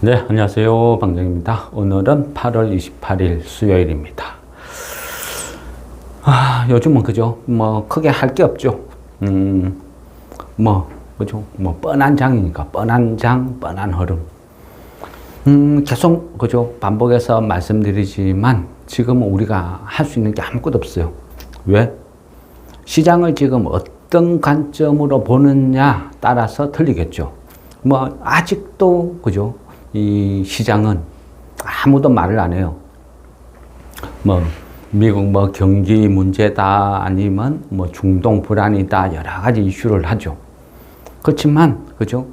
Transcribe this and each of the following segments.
네, 안녕하세요. 방정입니다. 오늘은 8월 28일 수요일입니다. 요즘은 그죠? 크게 할 게 없죠. 그죠? 뻔한 장이니까. 뻔한 장, 뻔한 흐름. 계속, 그죠? 반복해서 말씀드리지만, 지금은 우리가 할 수 있는 게 아무것도 없어요. 왜? 시장을 지금 어떤 관점으로 보느냐 따라서 틀리겠죠. 아직도, 그죠? 이 시장은 아무도 말을 안 해요. 미국 경기 문제다, 아니면 중동 불안이다, 여러 가지 이슈를 하죠. 그렇지만, 그죠?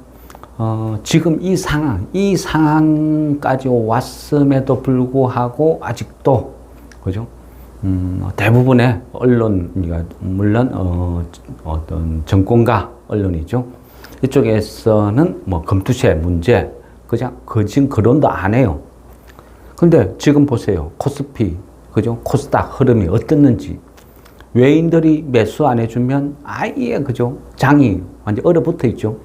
지금 이 상황까지 왔음에도 불구하고 아직도, 그죠? 대부분의 언론, 물론, 어떤 정권가 언론이죠. 이쪽에서는 금투세 문제, 그냥 거진 거론도 안 해요. 근데 지금 보세요. 코스피, 그죠? 코스닥 흐름이 어떻는지. 외인들이 매수 안 해주면 아예, 그죠? 장이 완전 얼어붙어 있죠.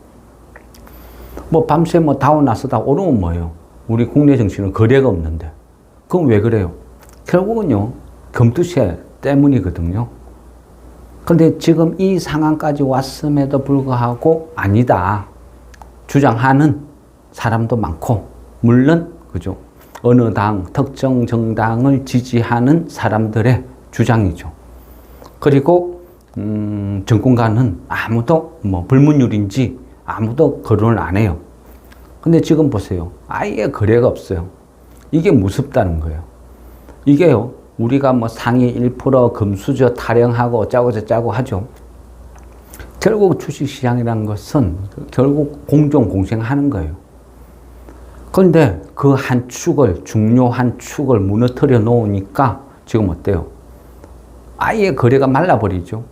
밤새 다운 나스닥 오르면 뭐예요? 우리 국내 정신은 거래가 없는데. 그럼 왜 그래요? 결국은요, 금투세 때문이거든요. 근데 지금 이 상황까지 왔음에도 불구하고 아니다 주장하는 사람도 많고, 물론, 그죠? 어느 당, 특정 정당을 지지하는 사람들의 주장이죠. 그리고, 정권가는 아무도 불문율인지 아무도 거론을 안 해요. 근데 지금 보세요. 아예 거래가 없어요. 이게 무섭다는 거예요. 이게요, 우리가 상위 1% 금수저 타령하고 어쩌고 저쩌고 하죠. 결국 주식시장이라는 것은 결국 공정공생하는 거예요. 그런데 그 한 축을, 중요한 축을 무너뜨려 놓으니까 지금 어때요? 아예 거래가 말라버리죠.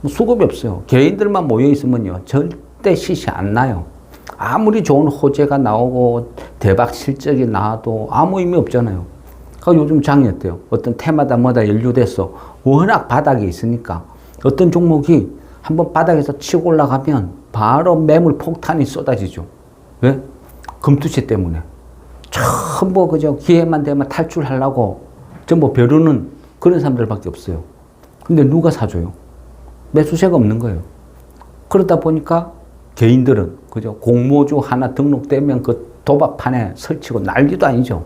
수급이 없어요. 개인들만 모여 있으면요, 절대 시시 안 나요. 아무리 좋은 호재가 나오고 대박 실적이 나와도 아무 의미 없잖아요. 요즘 장이 어때요? 어떤 테마다 연루돼서 워낙 바닥에 있으니까 어떤 종목이 한번 바닥에서 치고 올라가면 바로 매물 폭탄이 쏟아지죠. 왜? 금투세 때문에. 전부 그저 기회만 되면 탈출하려고 전부 벼르는 그런 사람들밖에 없어요. 근데 누가 사줘요? 매수세가 없는 거예요. 그러다 보니까 개인들은 그저 공모주 하나 등록되면 그 도박판에 설치고 난리도 아니죠.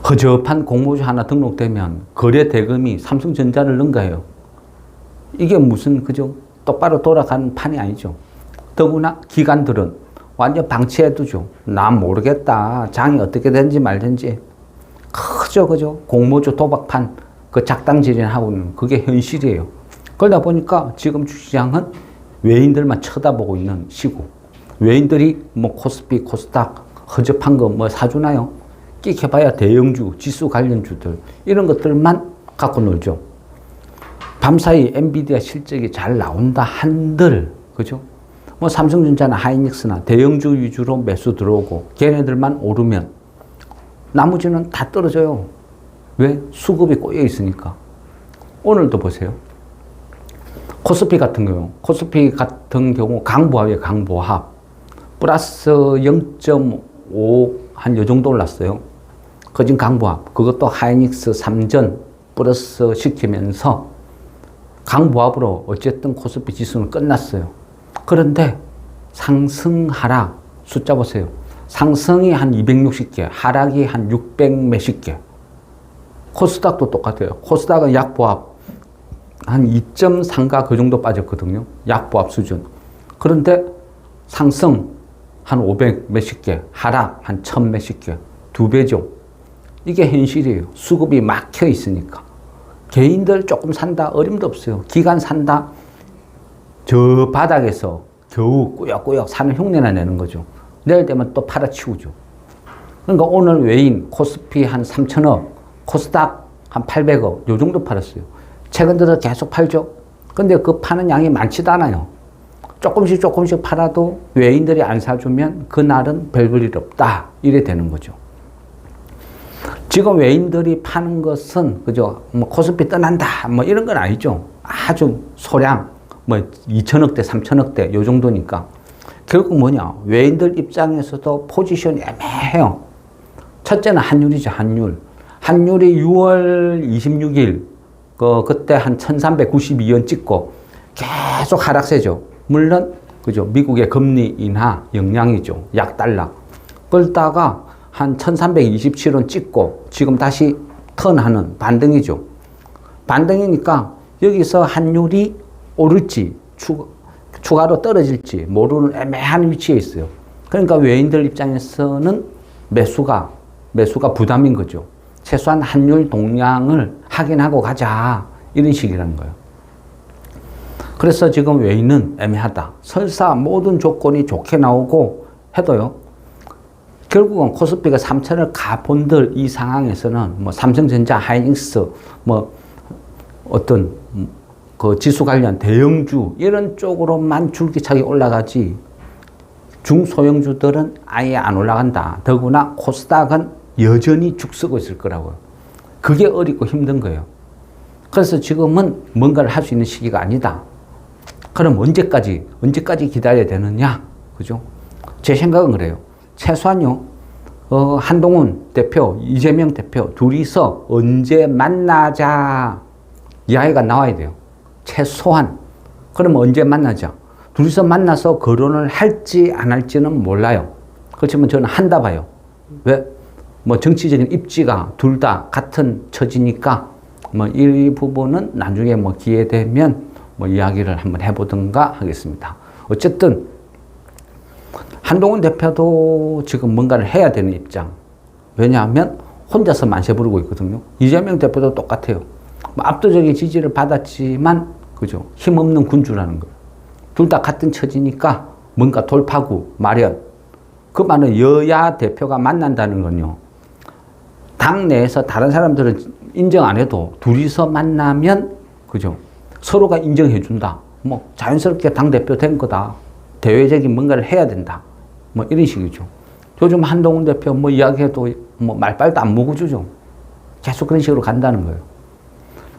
허접한 공모주 하나 등록되면 거래 대금이 삼성전자를 능가해요. 이게 무슨 그저 똑바로 돌아가는 판이 아니죠. 더구나 기관들은 완전 방치해두죠. 난 모르겠다. 장이 어떻게 되는지 말든지. 그죠. 공모주 도박판 그 작당질이하고는 그게 현실이에요. 그러다 보니까 지금 주시장은 외인들만 쳐다보고 있는 시고, 외인들이 코스피, 코스닥 허접한 거 사주나요? 끼켜봐야 대형주, 지수 관련주들 이런 것들만 갖고 놀죠. 밤사이 엔비디아 실적이 잘 나온다 한들, 그죠? 삼성전자나 하이닉스나 대형주 위주로 매수 들어오고 걔네들만 오르면 나머지는 다 떨어져요. 왜? 수급이 꼬여 있으니까. 오늘도 보세요. 코스피 같은 경우 강보합이에요. 강보합. 플러스 0.5 한 요 정도 올랐어요. 거진 강보합. 그것도 하이닉스 3전 플러스 시키면서 강보합으로 어쨌든 코스피 지수는 끝났어요. 그런데 상승 하락 숫자 보세요. 상승이 한 260개, 하락이 한 600 몇십 개. 코스닥도 똑같아요. 코스닥은 약보합 한 2.3가 그 정도 빠졌거든요. 약보합 수준. 그런데 상승 한 500 몇십 개, 하락 한 1000 몇십 개. 2배죠. 이게 현실이에요. 수급이 막혀 있으니까. 개인들 조금 산다 어림도 없어요. 기관 산다 저 바닥에서 겨우 꾸역꾸역 사는 흉내나 내는 거죠. 내일 되면 또 팔아치우죠. 그러니까 오늘 외인 코스피 한 3천억, 코스닥 한 800억 요 정도 팔았어요. 최근 들어 계속 팔죠. 근데 그 파는 양이 많지도 않아요. 조금씩 팔아도 외인들이 안 사주면 그날은 별 볼 일 없다 이래 되는 거죠. 지금 외인들이 파는 것은 그죠? 코스피 떠난다 이런 건 아니죠. 아주 소량 2천억대, 3천억대 요 정도니까 결국 뭐냐? 외인들 입장에서도 포지션이 애매해요. 첫째는 환율이죠, 환율. 환율이 6월 26일, 그때 한 1392원 찍고 계속 하락세죠. 물론, 그죠. 미국의 금리 인하 영향이죠. 약달러. 그러다가 한 1327원 찍고 지금 다시 턴하는 반등이죠. 반등이니까 여기서 환율이 오를지 추가로 떨어질지 모르는 애매한 위치에 있어요. 그러니까 외인들 입장에서는 매수가 부담인 거죠. 최소한 환율 동향을 확인하고 가자. 이런 식이라는 거예요. 그래서 지금 외인은 애매하다. 설사 모든 조건이 좋게 나오고 해도요. 결국은 코스피가 3천을 가본들 이 상황에서는 뭐 삼성전자, 하이닉스, 뭐 어떤 그 지수 관련 대형주 이런 쪽으로만 줄기차게 올라가지 중소형주들은 아예 안 올라간다. 더구나 코스닥은 여전히 죽쓰고 있을 거라고요. 그게 어렵고 힘든 거예요. 그래서 지금은 뭔가를 할 수 있는 시기가 아니다. 그럼 언제까지 기다려야 되느냐? 그죠? 제 생각은 그래요. 최소한요, 한동훈 대표, 이재명 대표 둘이서 언제 만나자 이야기가 나와야 돼요. 최소한. 그러면 언제 만나자? 둘이서 만나서 거론을 할지 안 할지는 몰라요. 그렇지만 저는 한다 봐요. 왜? 뭐 정치적인 입지가 둘 다 같은 처지니까 뭐 이 부분은 나중에 뭐 기회 되면 뭐 이야기를 한번 해보든가 하겠습니다. 어쨌든 한동훈 대표도 지금 뭔가를 해야 되는 입장. 왜냐하면 혼자서 만세 부르고 있거든요. 이재명 대표도 똑같아요. 뭐 압도적인 지지를 받았지만 그죠? 힘없는 군주라는 거예요. 둘 다 같은 처지니까 뭔가 돌파구 마련. 그 말은 여야 대표가 만난다는 건요. 당 내에서 다른 사람들은 인정 안 해도 둘이서 만나면 그죠? 서로가 인정해 준다. 뭐 자연스럽게 당 대표 된 거다. 대외적인 뭔가를 해야 된다. 뭐 이런 식이죠. 요즘 한동훈 대표 뭐 이야기해도 뭐 말빨도 안 먹어주죠. 계속 그런 식으로 간다는 거예요.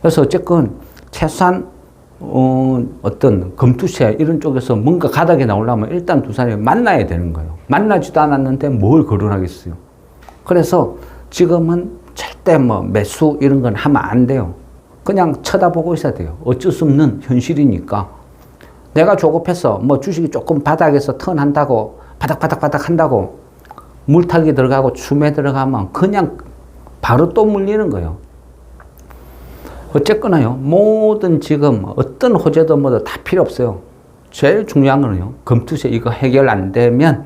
그래서 어쨌건 최소한 어떤 검투세 이런 쪽에서 뭔가 가닥에 나오려면 일단 두 사람이 만나야 되는 거예요. 만나지도 않았는데 뭘 거론하겠어요. 그래서 지금은 절대 뭐 매수 이런 건 하면 안 돼요. 그냥 쳐다보고 있어야 돼요. 어쩔 수 없는 현실이니까. 내가 조급해서 뭐 주식이 조금 바닥에서 턴한다고 바닥 한다고 물타기 들어가고 춤에 들어가면 그냥 바로 또 물리는 거예요. 어쨌거나요, 모든 지금 어떤 호재도 뭐도 다 필요 없어요. 제일 중요한 거는요, 검투세 이거 해결 안 되면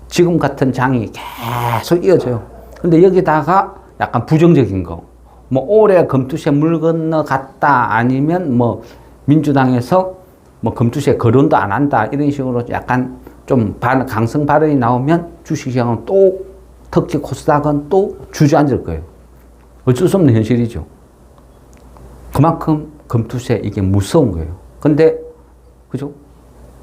지금 같은 장이 계속 이어져요. 근데 여기다가 약간 부정적인 거, 뭐 올해 검투세 물 건너 갔다 아니면 뭐 민주당에서 뭐 검투세 거론도 안 한다 이런 식으로 약간 좀 강성 발언이 나오면 주식시장은 또 특히 코스닥은 또 주저앉을 거예요. 어쩔 수 없는 현실이죠. 그만큼 검투세 이게 무서운 거예요. 근데 그죠?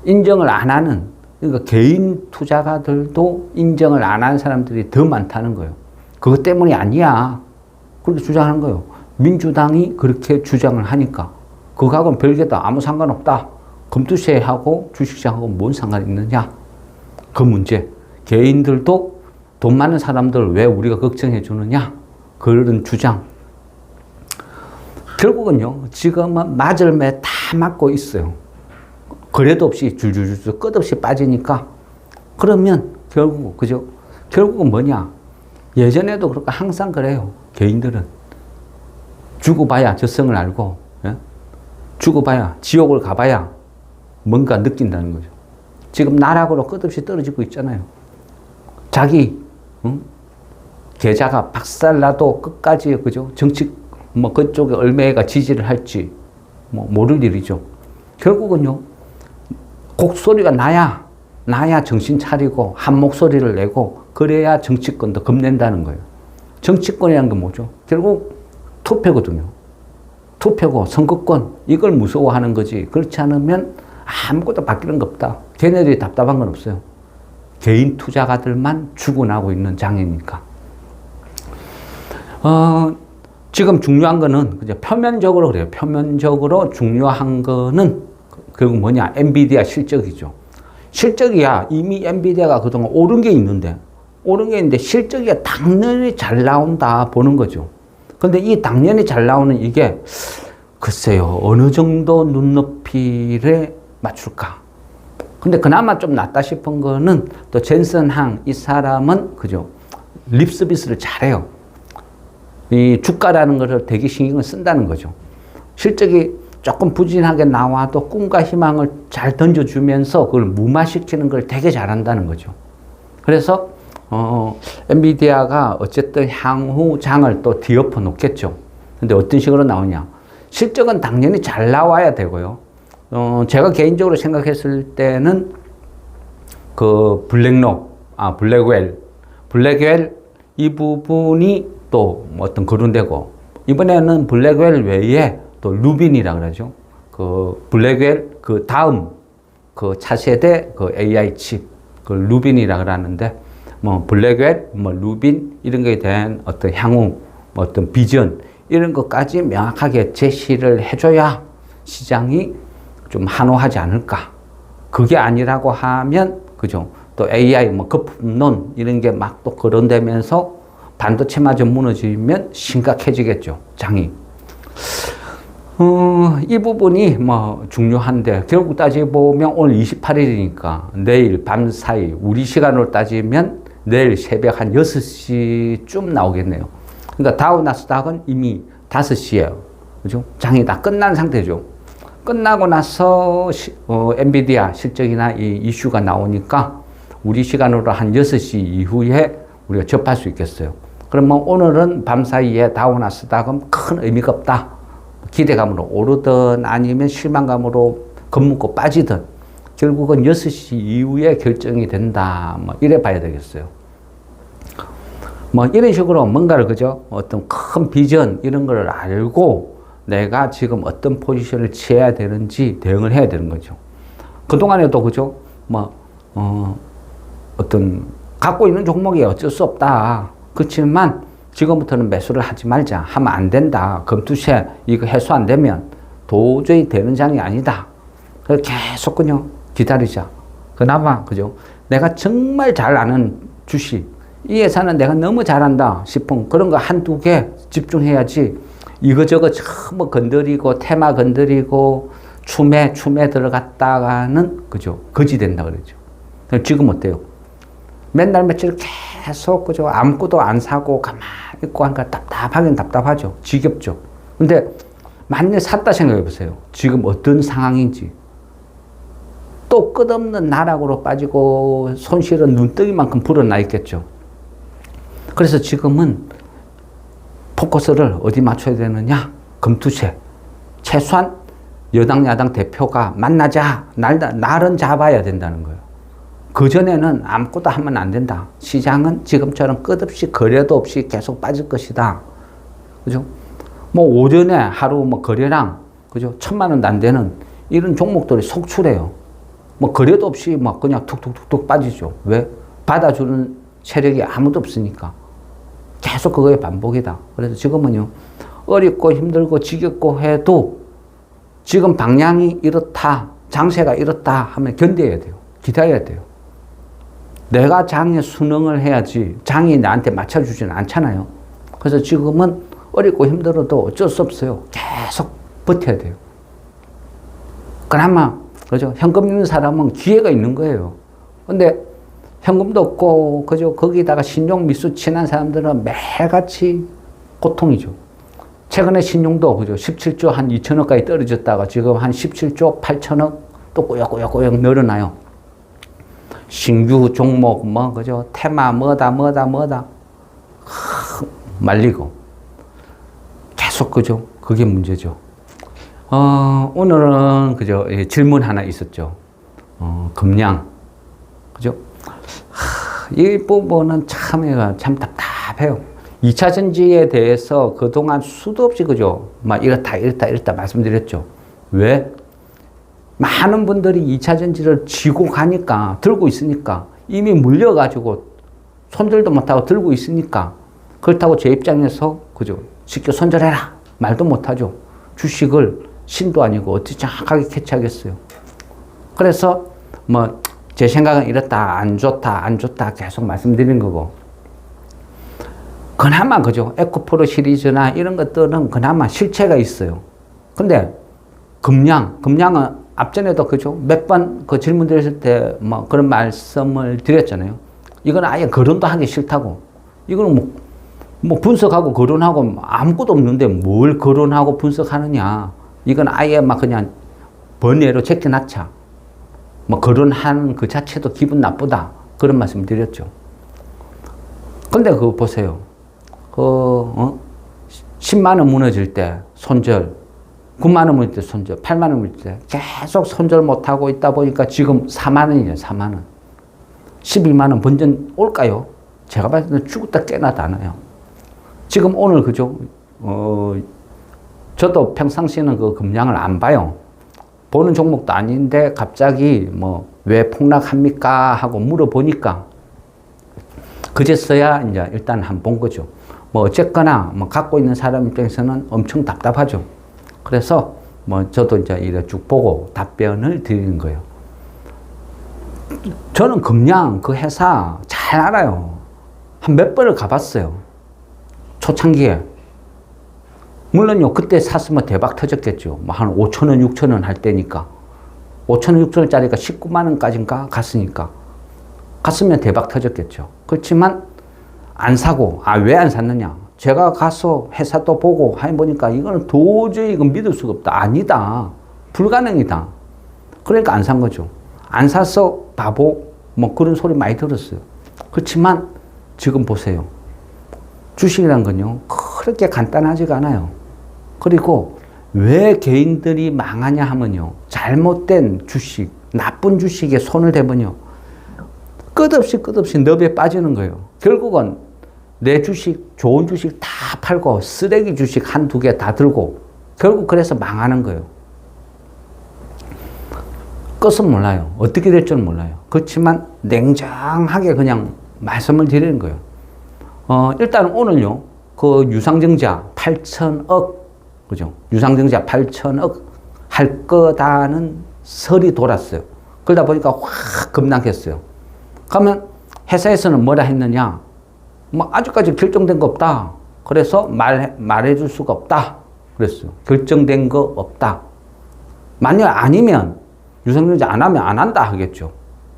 인정을 안 하는 그러니까 개인 투자가들도 인정을 안 하는 사람들이 더 많다는 거예요. 그것 때문이 아니야. 그렇게 주장하는 거예요. 민주당이 그렇게 주장을 하니까 그거하고는 별개다. 아무 상관없다. 검투세하고 주식시장하고 뭔 상관이 있느냐. 그 문제. 개인들도 돈 많은 사람들 왜 우리가 걱정해 주느냐. 그런 주장. 결국은요, 지금은 맞을 매 다 맞고 있어요. 거래도 없이 줄줄줄 끝없이 빠지니까. 그러면 결국, 그죠? 결국은 뭐냐? 예전에도 그렇고 항상 그래요. 개인들은. 죽어봐야 저성을 알고, 예? 죽어봐야, 지옥을 가봐야 뭔가 느낀다는 거죠. 지금 나락으로 끝없이 떨어지고 있잖아요. 자기, 응? 계좌가 박살나도 끝까지, 그죠? 정치, 뭐 그쪽에 얼마가 지지를 할지 뭐 모를 일이죠. 결국은요, 곡소리가 나야 정신 차리고 한 목소리를 내고 그래야 정치권도 겁낸다는 거예요. 정치권이라는 건 뭐죠? 결국 투표거든요. 투표고 선거권 이걸 무서워하는 거지. 그렇지 않으면 아무것도 바뀌는 거 없다. 걔네들이 답답한 건 없어요. 개인 투자가들만 죽어나고 있는 장이니까. 지금 중요한 거는 그냥 표면적으로 그래요. 표면적으로 중요한 거는 결국 뭐냐? 엔비디아 실적이죠. 실적이야 이미 엔비디아가 그동안 오른 게 있는데 실적이 당연히 잘 나온다 보는 거죠. 근데 이 당연히 잘 나오는 이게 글쎄요 어느 정도 눈높이를 맞출까. 근데 그나마 좀 낫다 싶은 거는 또 젠슨 항 이 사람은 그죠 립 서비스를 잘해요. 이 주가라는 것을 되게 신경을 쓴다는 거죠. 실적이 조금 부진하게 나와도 꿈과 희망을 잘 던져주면서 그걸 무마시키는 걸 되게 잘한다는 거죠. 그래서 엔비디아가 어쨌든 향후 장을 또 뒤엎어 놓겠죠. 근데 어떤 식으로 나오냐. 실적은 당연히 잘 나와야 되고요. 제가 개인적으로 생각했을 때는 그 블랙웰 이 부분이 또 어떤 거론되고 이번에는 블랙웰 외에 또 루빈이라 그러죠. 그 블랙웰 그 다음 그 차세대 그 AI 칩 그 루빈이라 그러는데 뭐 블랙웰 뭐 루빈 이런 거에 대한 어떤 향후 어떤 비전 이런 것까지 명확하게 제시를 해줘야 시장이 좀 환호하지 않을까. 그게 아니라고 하면 그죠. 또 AI 뭐 거품론 이런 게 막 또 거론되면서 반도체마저 무너지면 심각해지겠죠. 장이. 이 부분이 뭐 중요한데 결국 따지보면 오늘 28일이니까 내일 밤사이 우리 시간으로 따지면 내일 새벽 한 6시쯤 나오겠네요. 그러니까 다우 나스닥은 이미 5시에요. 그죠? 장이 다 끝난 상태죠. 끝나고 나서 엔비디아 실적이나 이 이슈가 나오니까 우리 시간으로 한 6시 이후에 우리가 접할 수 있겠어요. 그러면 오늘은 밤사이에 다우 나스닥은 큰 의미가 없다. 기대감으로 오르든 아니면 실망감으로 겁먹고 빠지든 결국은 6시 이후에 결정이 된다. 뭐 이래 봐야 되겠어요. 뭐 이런 식으로 뭔가를 그죠? 어떤 큰 비전 이런 걸 알고 내가 지금 어떤 포지션을 취해야 되는지 대응을 해야 되는 거죠. 그동안에도 그죠? 뭐 어떤 갖고 있는 종목이 어쩔 수 없다. 그렇지만 지금부터는 매수를 하지 말자. 하면 안 된다. 금투세 이거 해소 안 되면 도저히 되는 장이 아니다. 그래서 계속 그냥 기다리자. 그나마 그죠? 내가 정말 잘 아는 주식 이 회사는 내가 너무 잘한다 싶은 그런 거 한두 개 집중해야지 이거저거 전부 건드리고 테마 건드리고 춤에 들어갔다가는 그죠? 거지 된다 그러죠. 지금 어때요? 맨날 며칠 계속 그죠? 아무것도 안 사고 가만히 있고 하니까 답답하긴 답답하죠. 지겹죠. 근데 만약에 샀다 생각해 보세요. 지금 어떤 상황인지. 또 끝없는 나락으로 빠지고 손실은 눈덩이만큼 불어나 있겠죠. 그래서 지금은 포커스를 어디 맞춰야 되느냐? 금투세. 최소한 여당 야당 대표가 만나자. 날은 잡아야 된다는 거예요. 그전에는 아무것도 하면 안 된다. 시장은 지금처럼 끝없이 거래도 없이 계속 빠질 것이다. 그죠? 뭐 오전에 하루 뭐 거래량, 그죠? 1,000만 원도 안 되는 이런 종목들이 속출해요. 뭐 거래도 없이 막 그냥 툭툭툭툭 빠지죠. 왜? 받아주는 세력이 아무도 없으니까. 계속 그거의 반복이다. 그래서 지금은요, 어렵고 힘들고 지겹고 해도 지금 방향이 이렇다, 장세가 이렇다 하면 견뎌야 돼요. 기다려야 돼요. 내가 장에 순응을 해야지 장이 나한테 맞춰주지는 않잖아요. 그래서 지금은 어렵고 힘들어도 어쩔 수 없어요. 계속 버텨야 돼요. 그나마 그죠? 현금 있는 사람은 기회가 있는 거예요. 근데 현금도 없고 그죠? 거기다가 신용 미수 친한 사람들은 매일같이 고통이죠. 최근에 신용도 그죠? 17조 한 2천억까지 떨어졌다가 지금 한 17조 8천억 또 꼬역꼬역 늘어나요. 신규 종목 뭐 그죠? 테마 뭐다 말리고 계속 그죠? 그게 문제죠. 오늘은 그죠? 질문 하나 있었죠. 금량 그죠? 이 부분은 참 답답해요. 2차 전지에 대해서 그동안 수도 없이 그죠? 막 이렇다 말씀드렸죠. 왜? 많은 분들이 2차 전지를 쥐고 가니까, 들고 있으니까, 이미 물려가지고 손질도 못하고 들고 있으니까, 그렇다고 제 입장에서, 그죠? 쉽게 손절해라! 말도 못하죠. 주식을 신도 아니고 어떻게 정확하게 캐치하겠어요. 그래서, 뭐, 제 생각은 이렇다, 안 좋다, 안 좋다 계속 말씀드린 거고. 그나마 그죠. 에코프로 시리즈나 이런 것들은 그나마 실체가 있어요. 근데 금양은 앞전에도 그죠. 몇 번 그 질문 드렸을 때 뭐 그런 말씀을 드렸잖아요. 이건 아예 거론도 하기 싫다고. 이거는 뭐 분석하고 거론하고 아무것도 없는데 뭘 거론하고 분석하느냐. 이건 아예 막 그냥 번외로 제껴놨자. 뭐 거론하는 그 자체도 기분 나쁘다. 그런 말씀 드렸죠. 근데 그거 보세요. 10만 원 무너질 때 손절, 9만 원 무너질 때 손절, 8만 원 무너질 때 계속 손절 못하고 있다 보니까 지금 4만 원이에요. 4만 원. 12만 원 번전 올까요? 제가 봤을 때는 죽었다 깨나도 않아요. 지금 오늘 그죠? 저도 평상시에는 그 금양을 안 봐요. 보는 종목도 아닌데 갑자기 뭐 왜 폭락합니까? 하고 물어보니까 그제서야 이제 일단 한 본 거죠. 뭐 어쨌거나 뭐 갖고 있는 사람 입장에서는 엄청 답답하죠. 그래서 뭐 저도 이제 이래 쭉 보고 답변을 드리는 거예요. 저는 금양 그 회사 잘 알아요. 한 몇 번을 가봤어요. 초창기에. 물론요, 그때 샀으면 대박 터졌겠죠. 뭐 한 5천 원, 6천 원 할 때니까. 5천 원, 6천 원짜리가 19만 원까지인가 갔으니까. 갔으면 대박 터졌겠죠. 그렇지만 안 사고, 왜 안 샀느냐. 제가 가서 회사도 보고 해보니까 이거는 도저히 이건 믿을 수가 없다. 아니다. 불가능이다. 그러니까 안 산 거죠. 안 사서 바보, 뭐 그런 소리 많이 들었어요. 그렇지만 지금 보세요. 주식이란 건요, 그렇게 간단하지가 않아요. 그리고 왜 개인들이 망하냐 하면요, 잘못된 주식, 나쁜 주식에 손을 대면요, 끝없이 늪에 빠지는 거예요. 결국은 내 주식, 좋은 주식 다 팔고 쓰레기 주식 한두 개 다 들고 결국 그래서 망하는 거예요. 끝은 몰라요. 어떻게 될 줄은 몰라요. 그렇지만 냉정하게 그냥 말씀을 드리는 거예요. 일단 오늘요, 그 유상증자 8천억, 그죠? 유상증자 8천억 할 거다는 설이 돌았어요. 그러다 보니까 확 급락했어요. 그러면 회사에서는 뭐라 했느냐? 뭐 아직까지 결정된 거 없다. 그래서 말해줄 수가 없다. 그랬어요. 결정된 거 없다. 만약 아니면 유상증자 안 하면 안 한다 하겠죠.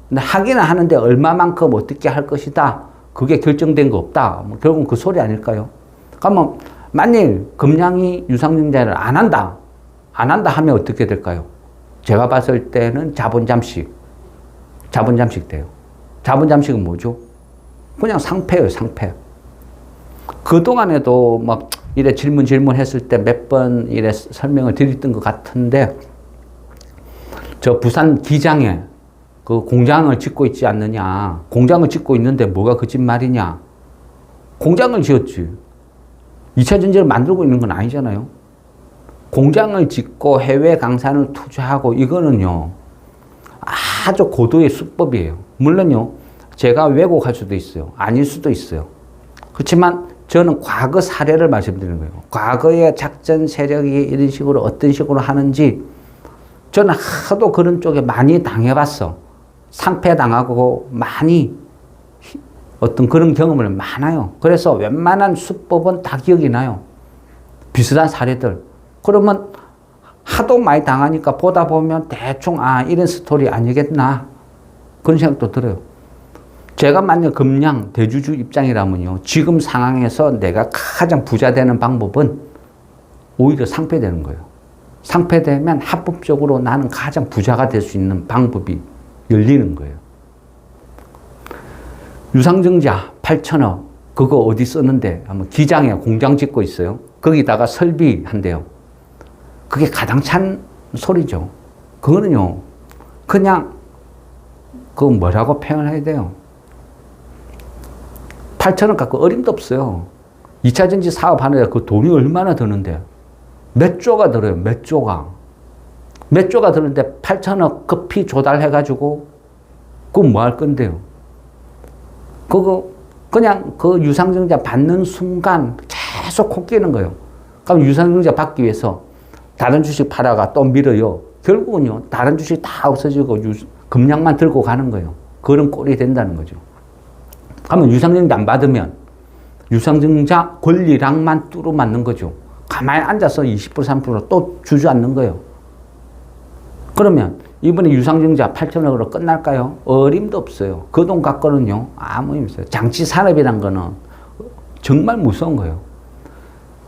근데 하기는 하는데 얼마만큼 어떻게 할 것이다. 그게 결정된 거 없다. 뭐 결국은 그 소리 아닐까요? 그러면 만일 금양이 유상증자를 안 한다 하면 어떻게 될까요? 제가 봤을 때는 자본 잠식 돼요. 자본 잠식은 뭐죠? 그냥 상패예요, 상패. 그동안에도 막 이래 질문했을 때 몇 번 이래 설명을 드렸던 것 같은데, 저 부산 기장에 그 공장을 짓고 있지 않느냐. 공장을 짓고 있는데 뭐가 거짓말이냐. 공장을 지었지. 2차 전지를 만들고 있는 건 아니잖아요. 공장을 짓고 해외 강산을 투자하고 이거는요, 아주 고도의 수법이에요. 물론요, 제가 왜곡할 수도 있어요. 아닐 수도 있어요. 그렇지만 저는 과거 사례를 말씀드리는 거예요. 과거의 작전 세력이 이런 식으로 어떤 식으로 하는지 저는 하도 그런 쪽에 많이 당해봤어. 상패당하고 많이 어떤 그런 경험을 많아요. 그래서 웬만한 수법은 다 기억이 나요. 비슷한 사례들. 그러면 하도 많이 당하니까 보다 보면 대충 이런 스토리 아니겠나 그런 생각도 들어요. 제가 만약 금양 대주주 입장이라면요, 지금 상황에서 내가 가장 부자 되는 방법은 오히려 상패되는 거예요. 상패되면 합법적으로 나는 가장 부자가 될 수 있는 방법이 열리는 거예요. 유상증자 8천억 그거 어디 썼는데 한번 기장에 공장 짓고 있어요. 거기다가 설비한대요. 그게 가장 찬 소리죠. 그거는요, 그냥 그 뭐라고 표현해야 돼요? 8천억 갖고 어림도 없어요. 2차 전지 사업하는데 그 돈이 얼마나 드는데 몇 조가 들어요. 몇 조가 드는데 8천억 급히 조달해가지고 그거 뭐 할 건데요. 그거 그냥 그 유상증자 받는 순간 계속 코 끼는 거예요. 그럼 유상증자 받기 위해서 다른 주식 팔아가 또 밀어요. 결국은요, 다른 주식 다 없어지고 금량만 들고 가는 거예요. 그런 꼴이 된다는 거죠. 그러면 유상증자 안 받으면 유상증자 권리량만 뚜루 맞는 거죠. 가만히 앉아서 20% 30%또 주저앉는 거예요. 그러면 이번에 유상증자 8천억으로 끝날까요? 어림도 없어요. 그 돈 갖고는요, 아무 의미 없어요. 장치산업이란 거는 정말 무서운 거예요.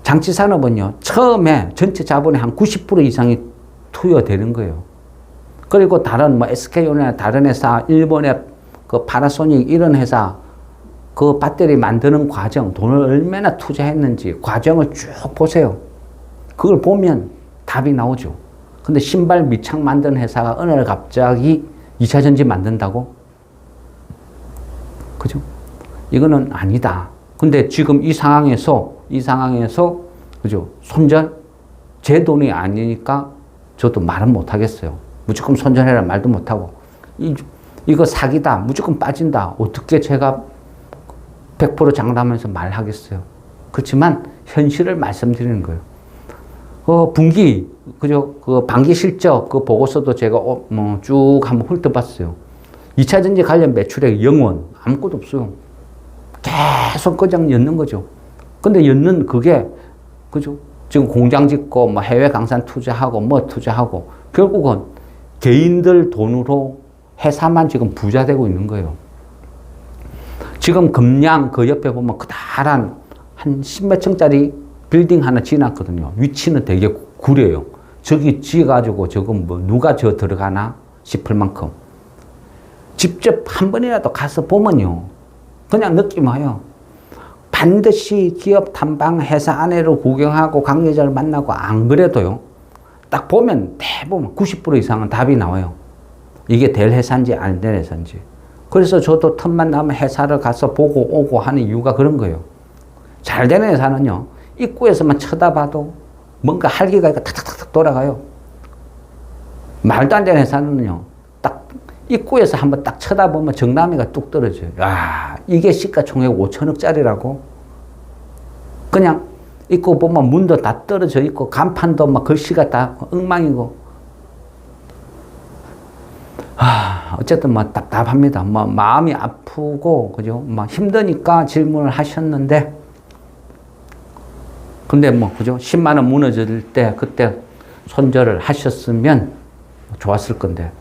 장치산업은요, 처음에 전체 자본의 한 90% 이상이 투여되는 거예요. 그리고 다른 뭐 SK온이나 다른 회사, 일본의 그 파나소닉 이런 회사, 그 배터리 만드는 과정, 돈을 얼마나 투자했는지 과정을 쭉 보세요. 그걸 보면 답이 나오죠. 근데 신발 밑창 만드는 회사가 어느 날 갑자기 2차 전지 만든다고? 그죠? 이거는 아니다. 근데 지금 이 상황에서, 그죠? 손절? 제 돈이 아니니까 저도 말은 못 하겠어요. 무조건 손절해라 말도 못 하고. 이거 사기다. 무조건 빠진다. 어떻게 제가 100% 장담하면서 말하겠어요. 그렇지만 현실을 말씀드리는 거예요. 분기, 그죠? 그 반기 실적 그 보고서도 제가 쭉 한번 훑어봤어요. 2차 전지 관련 매출액 0원 아무것도 없어요. 계속 그냥 였는 거죠. 근데 였는 그게, 그죠? 지금 공장 짓고 뭐 해외 강산 투자하고 뭐 투자하고 결국은 개인들 돈으로 회사만 지금 부자 되고 있는 거예요. 지금 금량 그 옆에 보면 그다란 한 10몇 층짜리 빌딩 하나 지났거든요. 위치는 되게 구려요. 저기 지어가지고 저거 뭐 누가 저 들어가나 싶을 만큼. 직접 한 번이라도 가서 보면요. 그냥 느낌 와요. 반드시 기업 탐방 회사 안에를 구경하고 관계자를 만나고 안 그래도요. 딱 보면 대부분 90% 이상은 답이 나와요. 이게 될 회사인지 안 될 회사인지. 그래서 저도 틈만 나면 회사를 가서 보고 오고 하는 이유가 그런 거예요. 잘 되는 회사는요. 입구에서만 쳐다봐도 뭔가 할기가 있고 탁탁탁 돌아가요. 말도 안 되는 회사는요. 딱 입구에서 한번 딱 쳐다보면 정남이가 뚝 떨어져요. 야, 이게 시가총액 5천억짜리라고? 그냥 입구 보면 문도 다 떨어져 있고 간판도 막 글씨가 다 엉망이고. 어쨌든 뭐 답답합니다. 뭐 마음이 아프고 그죠? 막 힘드니까 질문을 하셨는데, 근데 뭐 그죠? 10만 원 무너질 때 그때 손절을 하셨으면 좋았을 건데,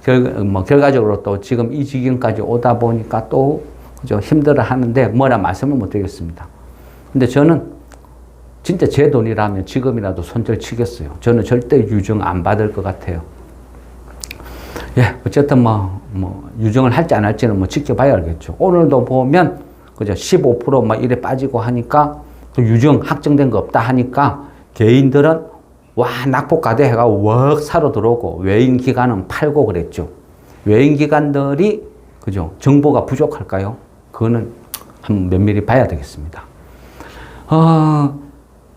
결과적으로 또 지금 이 지경까지 오다 보니까 또 그죠? 힘들어 하는데 뭐라 말씀을 못 드리겠습니다. 근데 저는 진짜 제 돈이라면 지금이라도 손절 치겠어요. 저는 절대 유증 안 받을 것 같아요. 예, 어쨌든 유증을 할지 안 할지는 지켜봐야 알겠죠. 오늘도 보면, 그죠? 15% 이래 빠지고 하니까, 또 유증 확정된 거 없다 하니까, 개인들은 낙폭과대 해가 웍 사러 들어오고, 외인 기관은 팔고 그랬죠. 외인 기관들이, 그죠? 정보가 부족할까요? 그거는 한 면밀히 봐야 되겠습니다.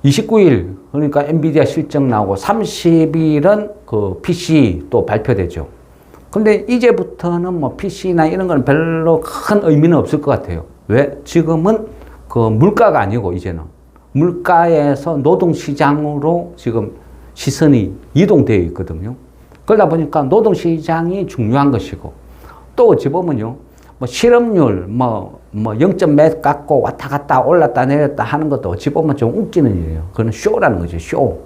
29일, 그러니까 엔비디아 실적 나오고, 30일은 그 PC 또 발표되죠. 근데 이제부터는 PC나 이런 건 별로 큰 의미는 없을 것 같아요. 왜? 지금은 그 물가가 아니고 이제는 물가에서 노동시장으로 지금 시선이 이동되어 있거든요. 그러다 보니까 노동시장이 중요한 것이고, 또 어찌 보면요. 실업률 0점 몇 깎고 왔다 갔다 올랐다 내렸다 하는 것도 어찌 보면 좀 웃기는 일이에요. 그건 쇼라는 거죠. 쇼.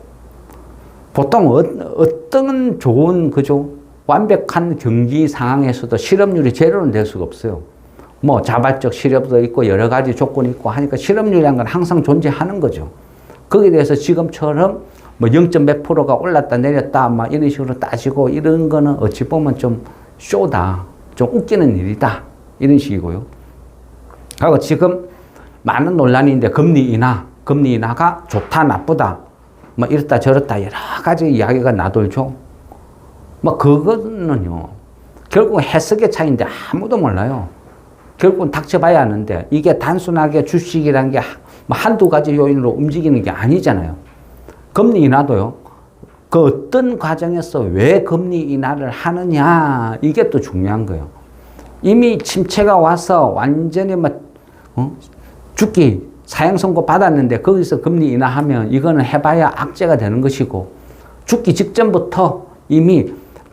보통 어떤 좋은, 그죠? 완벽한 경기 상황에서도 실업률이 제로는 될 수가 없어요. 자발적 실업도 있고 여러 가지 조건이 있고 하니까 실업률이라는 건 항상 존재하는 거죠. 거기에 대해서 지금처럼 0점 몇 프로가 올랐다 내렸다 이런 식으로 따지고 이런 거는 어찌 보면 좀 쇼다. 좀 웃기는 일이다. 이런 식이고요. 그리고 지금 많은 논란이 있는데 금리 인하가 좋다 나쁘다 이렇다 저렇다 여러 가지 이야기가 나돌죠. 그거는요, 결국 해석의 차이인데 아무도 몰라요. 결국은 닥쳐봐야 하는데, 이게 단순하게 주식이라는 게 한두 가지 요인으로 움직이는 게 아니잖아요. 금리 인하도요, 그 어떤 과정에서 왜 금리 인하를 하느냐, 이게 또 중요한 거예요. 이미 침체가 와서 완전히 죽기, 사형 선고 받았는데 거기서 금리 인하하면 이거는 해봐야 악재가 되는 것이고, 죽기 직전부터 이미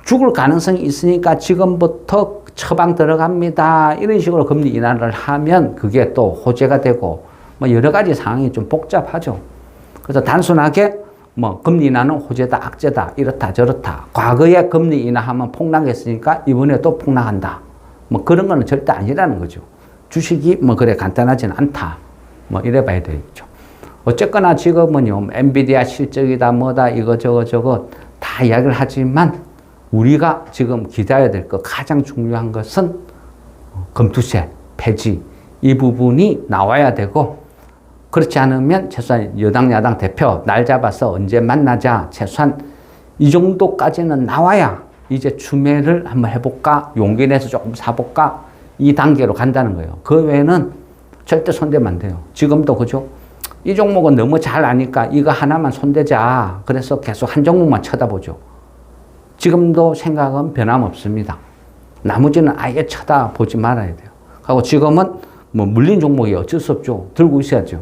죽을 가능성이 있으니까 지금부터 처방 들어갑니다. 이런 식으로 금리 인하를 하면 그게 또 호재가 되고 뭐 여러 가지 상황이 좀 복잡하죠. 그래서 단순하게 뭐 금리 인하는 호재다, 악재다, 이렇다 저렇다. 과거에 금리 인하하면 폭락했으니까 이번에도 폭락한다. 뭐 그런 거는 절대 아니라는 거죠. 주식이 뭐 그래 간단하지는 않다. 뭐 이래 봐야 되겠죠. 어쨌거나 지금은요, 엔비디아 실적이다, 뭐다, 이거 저거 다 이야기를 하지만 우리가 지금 기다려야 될 것 가장 중요한 것은 금투세 폐지 이 부분이 나와야 되고, 그렇지 않으면 최소한 여당 야당 대표 날 잡아서 언제 만나자, 최소한 이 정도까지는 나와야 이제 추매를 한번 해볼까, 용기 내서 조금 사볼까, 이 단계로 간다는 거예요. 그 외에는 절대 손대면 안 돼요. 지금도 그죠? 이 종목은 너무 잘 아니까 이거 하나만 손대자. 그래서 계속 한 종목만 쳐다보죠. 지금도 생각은 변함없습니다. 나머지는 아예 쳐다보지 말아야 돼요. 하고 지금은 뭐 물린 종목이 어쩔 수 없죠. 들고 있어야죠.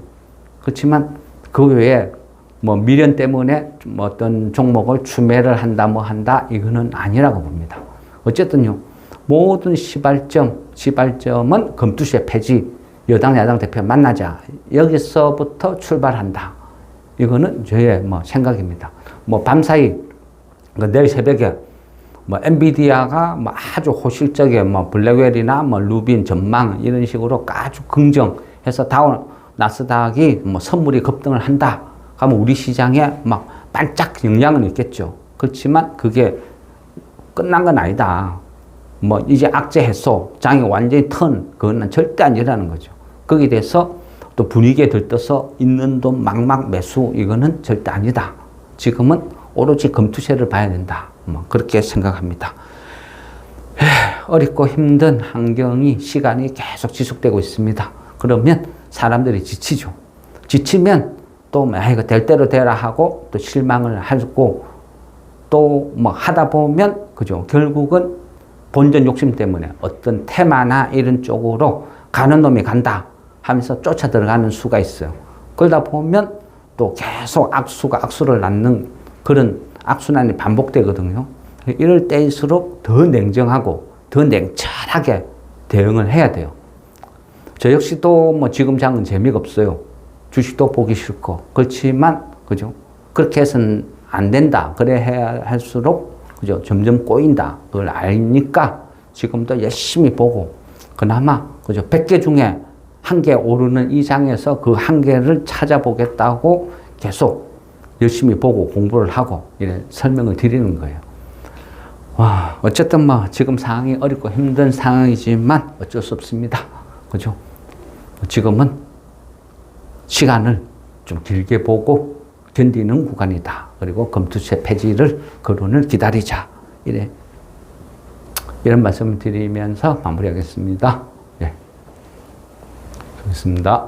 그렇지만 그 외에 뭐 미련 때문에 뭐 어떤 종목을 추매를 한다 뭐 한다 이거는 아니라고 봅니다. 어쨌든요. 모든 시발점은 금투세 폐지, 여당 야당 대표 만나자. 여기서부터 출발한다. 이거는 저의 뭐 생각입니다. 뭐 밤사이 내일 새벽에 뭐 엔비디아가 뭐 아주 호실적에 뭐 블랙웰이나 뭐 루빈 전망 이런 식으로 아주 긍정해서 나스닥이 뭐 선물이 급등을 한다. 그러면 우리 시장에 막 반짝 영향은 있겠죠. 그렇지만 그게 끝난 건 아니다. 뭐 이제 악재 해소, 장이 완전히 그건 절대 아니라는 거죠. 거기에 대해서 또 분위기에 들떠서 있는 돈 막막 매수 이거는 절대 아니다. 지금은 오로지 금투세를 봐야 된다. 뭐 그렇게 생각합니다. 어렵고 힘든 환경이 시간이 계속 지속되고 있습니다. 그러면 사람들이 지치죠. 지치면 또 이거 될 대로 되라 하고 또 실망을 하고 또 뭐 하다 보면 그죠. 결국은 본전 욕심 때문에 어떤 테마나 이런 쪽으로 가는 놈이 간다 하면서 쫓아 들어가는 수가 있어요. 그러다 보면 또 계속 악수가 악수를 낳는 그런 악순환이 반복되거든요. 이럴 때일수록 더 냉정하고 더 냉철하게 대응을 해야 돼요. 저 역시도 뭐 지금 장은 재미가 없어요. 주식도 보기 싫고. 그렇지만, 그죠? 그렇게 해서는 안 된다. 그래 해야 할수록, 그죠? 점점 꼬인다. 그걸 아니까 지금도 열심히 보고, 그나마, 그죠? 100개 중에 1개 오르는 이상에서 그 1개를 찾아보겠다고 계속 열심히 보고 공부를 하고, 이래 설명을 드리는 거예요. 와, 어쨌든 뭐 지금 상황이 어렵고 힘든 상황이지만 어쩔 수 없습니다. 그죠? 지금은 시간을 좀 길게 보고 견디는 구간이다. 그리고 금투세 폐지를 거론을 기다리자. 이런 말씀을 드리면서 마무리하겠습니다. 예. 좋습니다.